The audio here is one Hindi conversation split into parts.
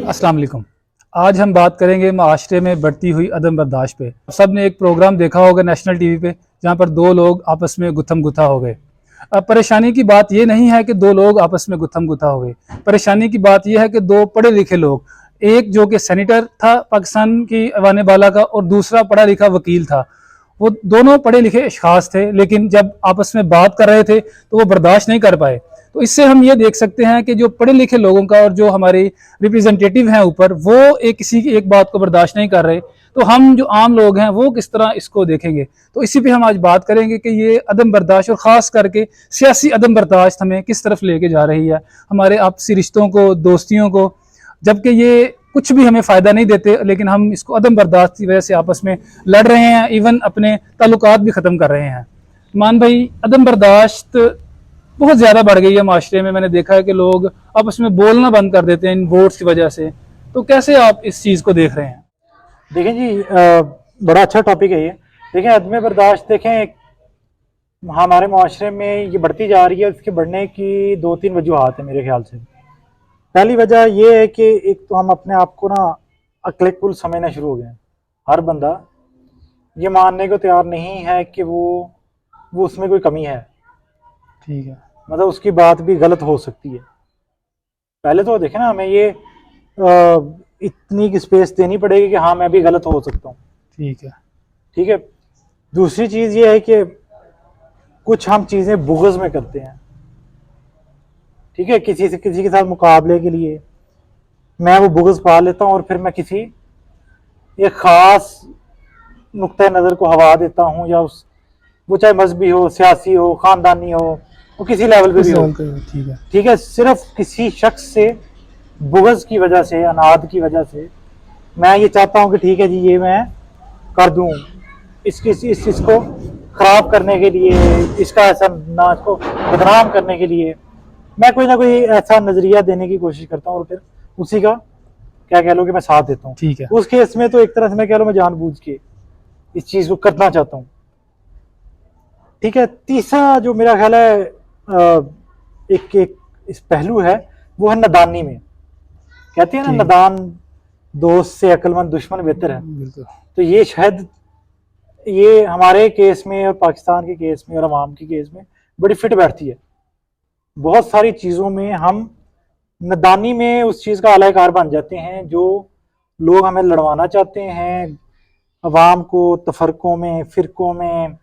अस्सलाम वालेकुम। आज हम बात करेंगे माशरे में बढ़ती हुई अदम बर्दाश्त पे। सब ने एक प्रोग्राम देखा होगा नेशनल टीवी पे, जहाँ पर दो लोग आपस में गुत्थम गुत्था हो गए। अब परेशानी की बात यह नहीं है कि दो लोग आपस में गुत्थम गुत्था हो गए, परेशानी की बात यह है कि दो पढ़े लिखे लोग, एक जो कि सेनेटर था पाकिस्तान की अवाने बाला का और दूसरा पढ़ा लिखा वकील था, वो दोनों पढ़े लिखे अशखास थे, लेकिन जब आपस में बात कर रहे थे तो वो बर्दाश्त नहीं कर पाए। तो इससे हम ये देख सकते हैं कि जो पढ़े लिखे लोगों का और जो हमारे रिप्रेजेंटेटिव हैं ऊपर, वो एक किसी की एक बात को बर्दाश्त नहीं कर रहे, तो हम जो आम लोग हैं वो किस तरह इसको देखेंगे। तो इसी पे हम आज बात करेंगे कि ये अदम बर्दाश्त और ख़ास करके सियासी अदम बर्दाश्त हमें किस तरफ लेके जा रही है, हमारे आपसी रिश्तों को, दोस्तियों को, जबकि ये कुछ भी हमें फ़ायदा नहीं देते, लेकिन हम इसको अदम बर्दाश्त की वजह से आपस में लड़ रहे हैं, इवन अपने ताल्लुकात भी ख़त्म कर रहे हैं। मान भाई, अदम बर्दाश्त बहुत ज़्यादा बढ़ गई है माशरे में। मैंने देखा है कि लोग आपस में बोलना बंद कर देते हैं इन वोट्स की वजह से। तो कैसे आप इस चीज़ को देख रहे हैं? देखें जी, बड़ा अच्छा टॉपिक है ये। देखें, अदम बर्दाश्त देखें हमारे माशरे में ये बढ़ती जा रही है। इसके बढ़ने की दो तीन वजूहात है मेरे ख्याल से। पहली वजह ये है कि एक तो हम अपने आप को ना अक्लेकुल समझना शुरू हो गए हैं। हर बंदा ये मानने को तैयार नहीं है कि वो उसमें कोई कमी है। ठीक है, मतलब उसकी बात भी गलत हो सकती है। पहले तो देखें ना, हमें ये इतनी की स्पेस देनी पड़ेगी कि हाँ, मैं भी गलत हो सकता हूँ। ठीक है, ठीक है। दूसरी चीज़ ये है कि कुछ हम चीज़ें बुग़्ज़ में करते हैं। ठीक है, किसी के साथ मुकाबले के लिए मैं वो बुग़्ज़ पा लेता हूँ और फिर मैं किसी एक ख़ास नुक्ते नज़र को हवा देता हूँ, या वो चाहे मजहबी हो, सियासी हो, ख़ानदानी हो, वो किसी लेवल पे भी हो। ठीक है, ठीक है। सिर्फ किसी शख्स से बुग़्ज़ की वजह से, अनाद की वजह से मैं ये चाहता हूँ कि ठीक है जी, ये मैं कर दूँ, इसको ख़राब करने के लिए, इसका ऐसा नाच को बदनाम करने के लिए मैं कोई ना कोई ऐसा नज़रिया देने की कोशिश करता हूँ और फिर उसी का क्या कह लो कि मैं साथ देता हूँ। ठीक है, उस केस में तो एक तरह से मैं कह लो मैं जानबूझ के इस चीज़ को करना चाहता हूँ। ठीक है। तीसरा जो मेरा ख्याल है एक इस पहलू है, वो है नादानी में। कहते हैं ना, नादान दोस्त से अक्लमंद दुश्मन बेहतर है। तो ये शायद ये हमारे केस में और पाकिस्तान के केस में और अवाम के केस में बड़ी फिट बैठती है। बहुत सारी चीज़ों में हम नादानी में उस चीज़ का आलाकार बन जाते हैं जो लोग हमें लड़वाना चाहते हैं, अवाम को तफरकों में, फ़िरकों में,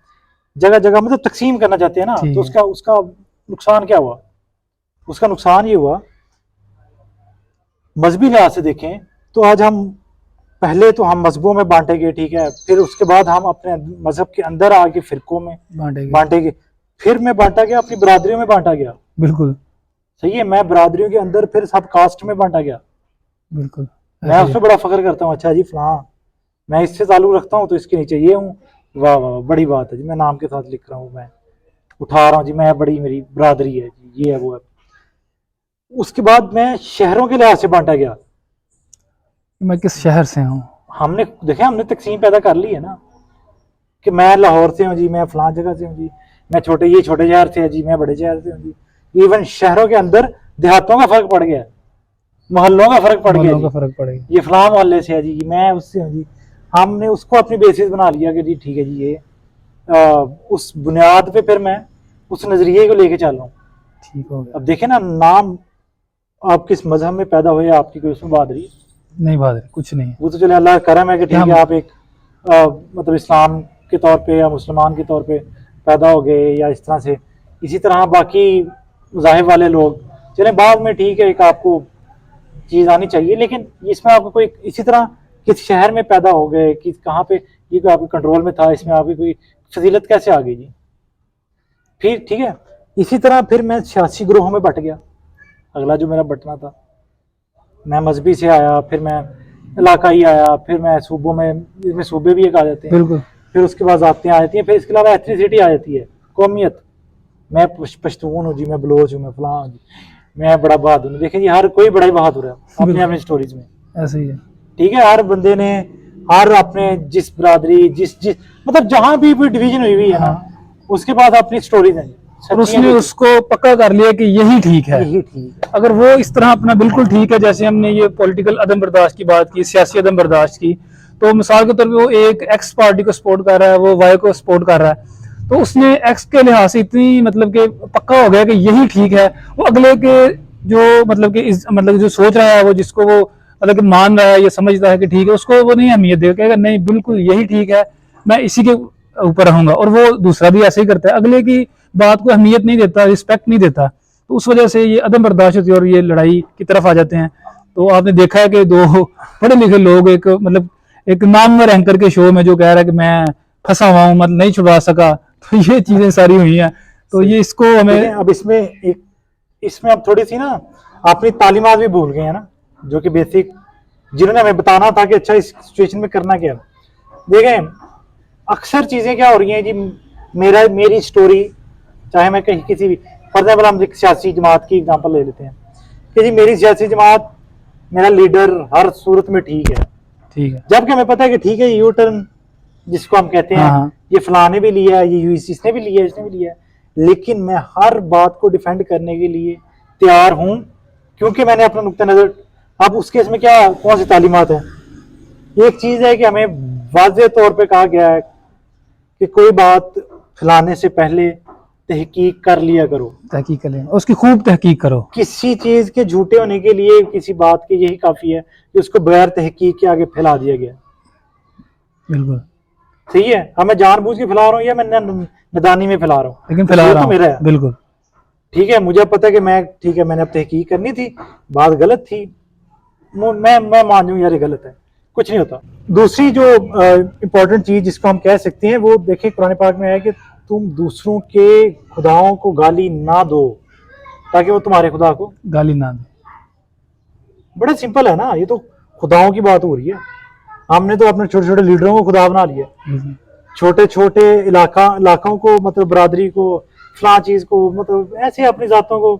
जगह जगह मतलब तकसीम करना चाहते हैं ना। तो उसका नुकसान क्या हुआ? उसका नुकसान ये हुआ, मजहबी लिहाज से देखें तो आज हम पहले तो हम मजहबों में बांटे गए। ठीक है। फिर उसके बाद हम अपने मजहब के अंदर आके फ़िरकों में बांटे गए। फिर मैं बांटा गया, अपनी बरादरियों में बांटा गया। बिल्कुल सही है। मैं बरादरियों के अंदर फिर सब कास्ट में बांटा गया। बिल्कुल, मैं उसमें बड़ा फख्र करता हूँ। अच्छा जी, फलां मैं इससे ताल्लुक रखता हूँ तो इसके नीचे ये हूँ। वाह वाह, बड़ी बात है जी, मैं नाम के साथ लिख रहा हूँ, मैं उठा रहा हूँ जी, मैं बड़ी, मेरी बरादरी है जी, ये है वो है। उसके बाद मैं शहरों के लिहाज से बांटा गया। मैं किस शहर से हूँ, हमने हमने तकसीम पैदा कर ली है ना, कि मैं लाहौर से हूँ जी, मैं फलां जगह से हूँ जी, मैं छोटे शहर से है जी, मैं बड़े शहर से हूँ जी। इवन शहरों के अंदर देहातों का फर्क पड़ गया, मोहल्लों का फर्क पड़ गया। ये फलां मोहल्ले से है जी, मैं उससे हूँ जी। हमने उसको अपनी बेसिस बना लिया कि जी ठीक है जी, ये उस बुनियाद पे फिर मैं उस नज़रिए को लेके चल रहा हूँ। ठीक हो गया। अब देखें ना, नाम आप किस मजहब में पैदा हुए, आपकी कोई उसमें बहादुरी नहीं, बहादुरी कुछ नहीं है। वो तो चले अल्लाह का करम है कि ठीक है, आप एक मतलब इस्लाम के तौर पे या मुसलमान के तौर पे पैदा हो गए, या इस तरह से। इसी तरह बाकी मज़ाहिब वाले लोग चले बाद में, ठीक है, एक आपको चीज़ आनी चाहिए, लेकिन इसमें आपको कोई इसी तरह किस शहर में पैदा हो गए, कि कहाँ पे ये कोई आपके कंट्रोल में था, इसमें आपकी कोई फजीलत कैसे आ गई जी? फिर ठीक है, इसी तरह फिर मैं सियासी ग्रोहों में बट गया। अगला जो मेरा बटना था, मैं मजहबी से आया, फिर मैं इलाकाई आया, फिर मैं सूबों में, इसमें सूबे भी एक आ जाते हैं। बिल्कुल। फिर उसके बाद जातियाँ आ जाती हैं, फिर इसके अलावा एथनिसिटी आ जाती है, कौमियत। मैं पश्तून हूँ जी, मैं बलोच हूँ, मैं फलां हूँ जी, मैं बड़ा बहादुर हूँ। देखें जी, हर कोई बड़ा ही बहादुर है अपनी अपनी स्टोरीज में। ऐसे ही है। ठीक है। हर बंदे ने, हर अपने जिस बरादरी, जिस मतलब जहाँ भी डिवीजन हुई है ना, उसके बाद अपनी स्टोरीज हैं। और उसने उसको पक्का कर लिया कि यही ठीक है। यही ठीक है। अगर वो इस तरह अपना बिल्कुल ठीक है, जैसे हमने ये पॉलिटिकल अदम बर्दाश्त की बात की, सियासी अदम बर्दाश्त की, तो मिसाल के तौर पे वो एक एक्स पार्टी को सपोर्ट कर रहा है, वो वाई को सपोर्ट कर रहा है, तो उसने एक्स के लिहाज से इतनी मतलब कि पक्का हो गया कि यही ठीक है, वो अगले के जो मतलब कि मतलब जो सोच रहा है, वो जिसको वो मतलब कि मान रहा है या समझ रहा है कि ठीक है, उसको वो नहीं अहमियत देगा, नहीं बिल्कुल यही ठीक है, मैं इसी के ऊपर रहूंगा। और वो दूसरा भी ऐसे ही करता है, अगले की बात को अहमियत नहीं देता, रिस्पेक्ट नहीं देता, तो उस वजह से ये अदम बर्दाश्त होती है और ये लड़ाई की तरफ आ जाते हैं। तो आपने देखा है कि दो पढ़े लिखे लोग एक मतलब एक नामवर एंकर के शो में जो कह रहा है कि मैं फंसा हुआ हूँ, मतलब नहीं छुड़वा सका, तो ये चीजें सारी हुई हैं। तो ये इसको हमें अब इसमें अब थोड़ी सी ना अपनी तालीमात भी भूल गए हैं ना, जो कि बेसिक जिन्होंने हमें बताना था कि अच्छा इस सिचुएशन में करना क्या। देखें अक्सर चीजें क्या हो रही हैं जी, मेरी स्टोरी, चाहे मैं कहीं किसी भी फॉर एग्जाम्पल हम एक सियासी जमात की एग्जांपल ले लेते हैं कि जी मेरी सियासी जमात, मेरा लीडर हर सूरत में ठीक है, ठीक है, जबकि हमें पता है कि ठीक है यू टर्न जिसको हम कहते हैं, हाँ, ये फलाने भी लिया है, ये इसने भी लिया है, इसने भी लिया है, लेकिन मैं हर बात को डिफेंड करने के लिए तैयार हूं, क्योंकि मैंने अपना नुक्ता नजर। अब उस केस में क्या कौन सी तालीमात है? एक चीज है कि हमें वाज़ेह तौर पे कहा गया है कि कोई बात फैलाने से पहले तहकीक कर लिया करो, तहकीक करें, उसकी खूब तहकीक करो। किसी चीज के झूठे होने के लिए किसी बात की यही काफी है कि उसको बगैर तहकीक के आगे फैला दिया गया। बिल्कुल सही है, अब मैं जानबूझ के फैला रहा हूँ या मैं नदानी में फैला रहा हूँ, लेकिन फैला तो रहा हूं, मेरा है। बिल्कुल ठीक है, मुझे पता है कि मैं ठीक है, मैंने अब तहकीक करनी थी, बात गलत थी, मैं मान लूँ यार ये गलत है, कुछ नहीं होता। दूसरी जो इम्पोर्टेंट चीज जिसको हम कह सकते हैं वो देखिए कुरान पाक में है कि तुम दूसरों के खुदाओं को गाली ना दो ताकि वो तुम्हारे खुदा को। गाली ना दे। बड़ा सिंपल है ना, ये तो खुदाओं की बात हो रही है। हमने तो अपने छोटे छोटे लीडरों को खुदा बना लिया, छोटे छोटे इलाकों को मतलब बरादरी को फलां चीज को मतलब ऐसे अपनी जातों को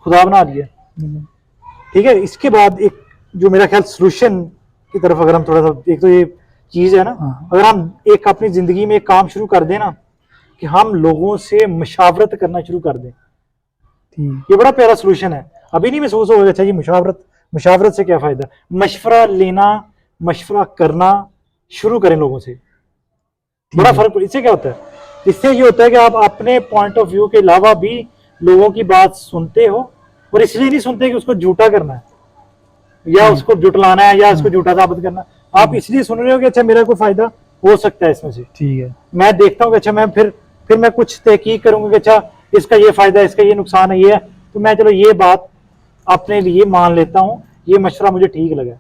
खुदा बना लिया। ठीक है, इसके बाद एक जो मेरा ख्याल सोल्यूशन की तरफ अगर हम थोड़ा सा, एक तो ये चीज है ना, अगर हम एक अपनी जिंदगी में एक काम शुरू कर दें ना कि हम लोगों से मशावरत करना शुरू कर दें, ये बड़ा प्यारा सोल्यूशन है। अभी नहीं महसूस होगा अच्छा जी मशावरत से क्या फायदा, मशवरा लेना, मशवरा करना शुरू करें लोगों से, बड़ा फर्क। इससे क्या होता है? इससे ये होता है कि आप अपने पॉइंट ऑफ व्यू के अलावा भी लोगों की बात सुनते हो, और इसलिए नहीं सुनते कि उसको झूठा करना है या उसको जुटलाना है या उसको झूठा साबित करना, आप इसलिए सुन रहे हो कि अच्छा मेरा कोई फायदा हो सकता है इसमें से। ठीक है, मैं देखता हूँ कि अच्छा मैं फिर मैं कुछ तहकीक करूंगा कि अच्छा इसका ये फायदा है, इसका ये नुकसान है, ये है, तो मैं चलो ये बात अपने लिए मान लेता हूँ, ये मशवरा मुझे ठीक लगा।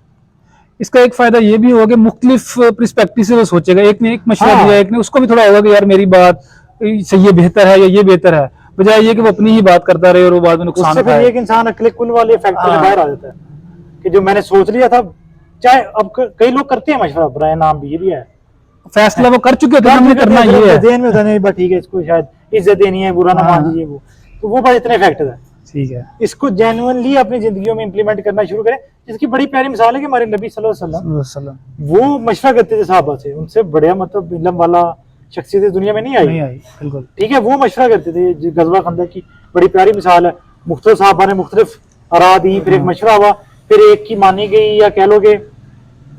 इसका एक फायदा ये भी होगा कि मुख्तलिफ पर्सपेक्टिव से वो सोचेगा, एक ने एक मशवरा दिया, एक ने उसको भी थोड़ा होगा कि यार मेरी बात से ये बेहतर है या ये बेहतर है, बजाय ये कि वो अपनी ही बात करता रहे और वो बाद में नुकसान उससे फिर एक इंसान अकले कुल वाले फैक्टर में बाहर आ जाता है कि जो मैंने सोच लिया था, चाहे अब कई लोग करते हैं मशवरा, बुरा नाम भी ये भी है, फैसला वो कर चुके थे, हमने करना ये है, देन में होता नहीं ठीक है इसको शायद इज्जत देनी है, बुरा ना मान लीजिए, वो तो वो बस इतने फैक्टर है। ठीक है, इसको जेन्युइनली अपनी जिंदगियों में इंप्लीमेंट करना शुरू करें। इसकी बड़ी प्यारी मिसाल है कि हमारे नबी सल्लल्लाहु अलैहि वसल्लम वो मशवरा करते थे साहबा से, उनसे बढ़िया मतलब इल्म वाला शख्सियत दुनिया में नहीं आई। बिल्कुल ठीक है, वो मशवरा करते थे। गजवा खंदक की बड़ी प्यारी मिसाल है, मुख्तलिफ साहबा ने मुख्तलिफ आरा दी, फिर एक मशवरा हुआ, फिर एक की मानी गई, या कह लोगे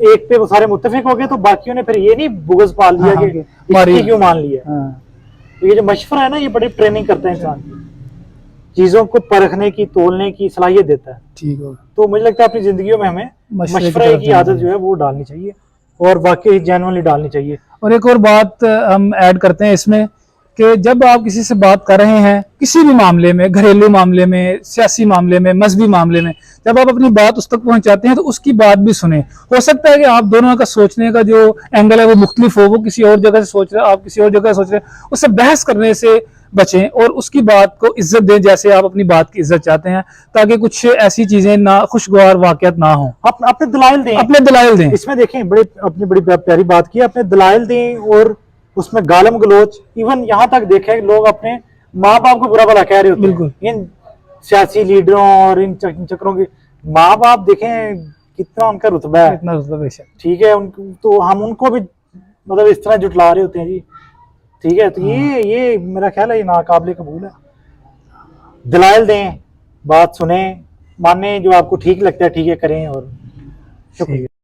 एक पे वो सारे मुत्तफिक हो गए, तो बाकियों ने फिर ये नहीं बुगज पाल लिया कि इसकी क्यों मान लिया। तो ये जो मशवरा है ना, ये बड़ी ट्रेनिंग करता है इंसान की, चीजों को परखने की, तोलने की सलाहियत देता है। ठीक है, तो मुझे लगता है अपनी जिंदगियों में हमें मशवरे की आदत जो है वो डालनी चाहिए, और वाकई जेन्युइनली डालनी चाहिए। और एक और बात हम ऐड करते हैं इसमें कि जब आप किसी से बात कर रहे हैं किसी भी मामले में, घरेलू मामले में, सियासी मामले में, मजहबी मामले में, जब आप अपनी बात उस तक पहुंचाते हैं तो उसकी बात भी सुने। हो सकता है कि आप दोनों का सोचने का जो एंगल है वो मुख्तलिफ हो, वो किसी और जगह से सोच रहे हैं, आप किसी और जगह से सोच रहे हैं, उससे बहस करने से बचें और उसकी बात को इज्जत दें जैसे आप अपनी बात की इज्जत चाहते हैं, ताकि कुछ ऐसी चीजें ना खुशगवार वाकयात ना हो। अपने दलाइल दें, अपने दलाइल दें। इसमें देखें अपनी बड़ी प्यारी बात की, अपने दलाइल दें, और उसमें गालम गलोच, इवन यहाँ तक देखे लोग अपने माँ बाप को बुरा भला कह रहे होते हैं, इन सियासी लीडरों और इन चक्रों की। माँ बाप देखें कितना उनका रुतबा है, इतना रुतबा बेशक, ठीक है, तो हम उनको भी मतलब इस तरह जुटला रहे होते हैं जी। ठीक है, तो ये मेरा ख्याल है ये नाकाबिले कबूल है। दलाइल दें, बात सुने, माने, जो आपको ठीक लगता है ठीक है करें, और शुक्रिया।